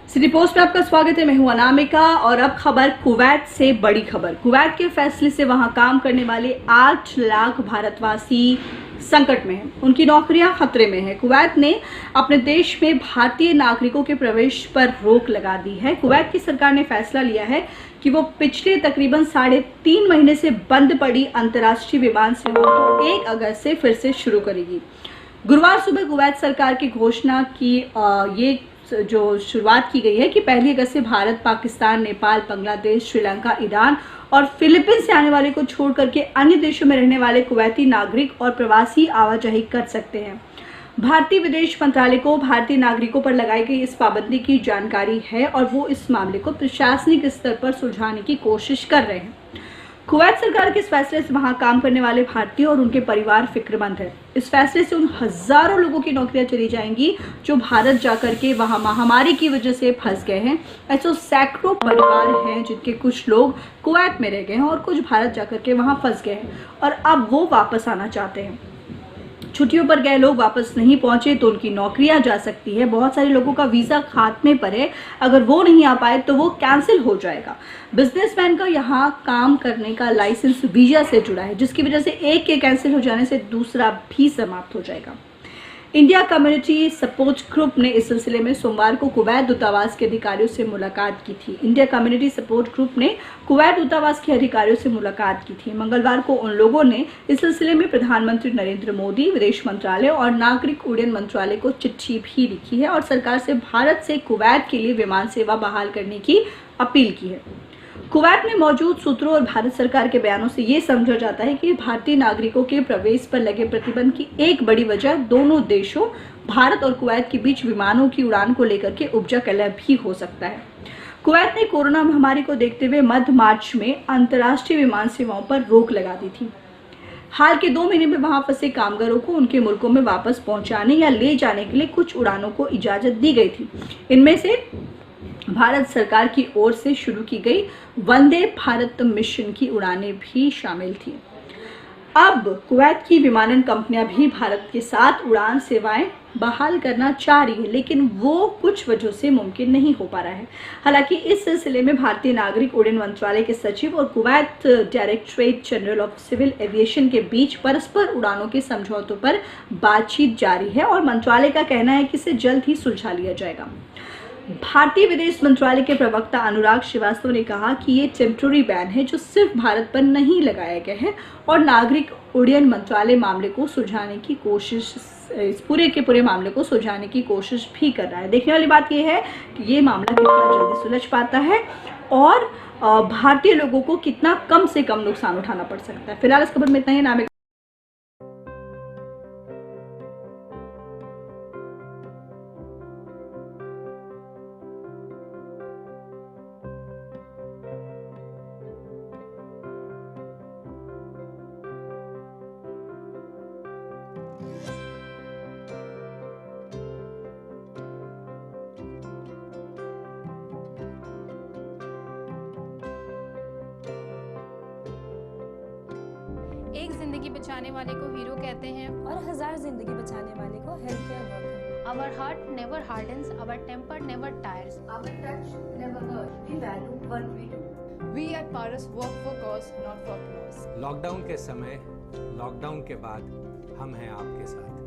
City post में आपका स्वागत है। मैं हूं अनामिका और अब खबर कुवैत से। बड़ी खबर, कुवैत के फैसले से वहां काम करने वाले 8 लाख भारतवासी संकट में हैं। उनकी नौकरियां खतरे में हैं। कुवैत ने अपने देश में भारतीय नागरिकों के प्रवेश पर रोक लगा दी है। कुवैत की सरकार ने फैसला लिया है कि वो पिछले तकरीबन 3.5 महीने से बंद पड़ी अंतर्राष्ट्रीय विमान सेवा को 1 अगस्त से फिर से शुरू करेगी। गुरुवार सुबह कुवैत सरकार की घोषणा की ये जो शुरुआत की गई है कि 1 अगस्त से भारत, पाकिस्तान, नेपाल, बांग्लादेश, श्रीलंका, ईरान और फिलीपींस से आने वाले को छोड़ करके अन्य देशों में रहने वाले कुवैती नागरिक और प्रवासी आवाजाही कर सकते हैं। भारतीय विदेश मंत्रालय को भारतीय नागरिकों पर लगाई गई इस पाबंदी की जानकारी है और वो इस मामले को प्रशासनिक स्तर पर सुलझाने की कोशिश कर रहे हैं। कुवैत सरकार के इस फैसले से वहां काम करने वाले भारतीय और उनके परिवार फिक्रमंद है। इस फैसले से उन हजारों लोगों की नौकरियां चली जाएंगी जो भारत जाकर के वहां महामारी की वजह से फंस गए हैं। ऐसे सैकड़ों परिवार हैं जिनके कुछ लोग कुवैत में रह गए हैं और कुछ भारत जाकर के वहां फंस गए हैं और अब वो वापस आना चाहते हैं। छुट्टियों पर गए लोग वापस नहीं पहुंचे तो उनकी नौकरियां जा सकती है। बहुत सारे लोगों का वीजा खात्मे पर है, अगर वो नहीं आ पाए तो वो कैंसिल हो जाएगा। बिजनेसमैन का यहाँ काम करने का लाइसेंस वीजा से जुड़ा है, जिसकी वजह से एक के कैंसिल हो जाने से दूसरा भी समाप्त हो जाएगा। इंडिया कम्युनिटी सपोर्ट ग्रुप ने इस सिलसिले में सोमवार को कुवैत दूतावास के अधिकारियों से मुलाकात की थी। इंडिया कम्युनिटी सपोर्ट ग्रुप ने कुवैत दूतावास के अधिकारियों से मुलाकात की थी। मंगलवार को उन लोगों ने इस सिलसिले में प्रधानमंत्री नरेंद्र मोदी, विदेश मंत्रालय और नागरिक उड्डयन मंत्रालय को चिट्ठी भी लिखी है और सरकार से भारत से कुवैत के लिए विमान सेवा बहाल करने की अपील की है। कुवैत में मौजूद सूत्रों और भारत सरकार के बयानों से ये समझा जाता है कि भारतीय नागरिकों के प्रवेश पर लगे प्रतिबंध की एक बड़ी वजह दोनों देशों भारत और कुवैत के बीच विमानों की उड़ान को लेकर के उपजा कलह भी हो सकता है। कुवैत ने कोरोना महामारी को देखते हुए मध्य मार्च में अंतर्राष्ट्रीय विमान सेवाओं पर रोक लगा दी थी। हाल के 2 महीने में वहां फंसे कामगारों को उनके मुल्कों में वापस पहुंचाने या ले जाने के लिए कुछ उड़ानों को इजाजत दी गई थी। इनमें से भारत सरकार की ओर से शुरू की गई वंदे भारत मिशन की उड़ानें भी शामिल थी। अब कुवैत की विमानन कंपनियां भी भारत के साथ उड़ान सेवाएं बहाल करना चाह रही है, लेकिन वो कुछ वजहों से मुमकिन नहीं हो पा रहा है। हालांकि इस सिलसिले में भारतीय नागरिक उड्डयन मंत्रालय के सचिव और Kuwait directorate general of civil aviation के बीच परस्पर उड़ानों के समझौतों पर बातचीत जारी है और मंत्रालय का कहना है कि इसे जल्द ही सुलझा लिया जाएगा। भारतीय विदेश मंत्रालय के प्रवक्ता अनुराग श्रीवास्तव ने कहा कि ये टेम्पररी बैन है जो सिर्फ भारत पर नहीं लगाया गया है और नागरिक उड्डयन मंत्रालय मामले को सुलझाने की कोशिश, इस पूरे मामले को सुलझाने की कोशिश भी कर रहा है। देखने वाली बात यह है कि ये मामला कितना जल्दी सुलझ पाता है और भारतीय लोगों को कितना कम से कम नुकसान उठाना पड़ सकता है। फिलहाल इस खबर में इतना ही। नाम एक जिंदगी बचाने वाले को हीरो कहते हैं और 1000 जिंदगी बचाने वाले को health care worker. Our heart never hardens, our temper never tires. Our touch never hurts. We value what we do. We at Paras work for cause, not for applause. Lockdown के समय, lockdown के बाद हम हैं आपके साथ।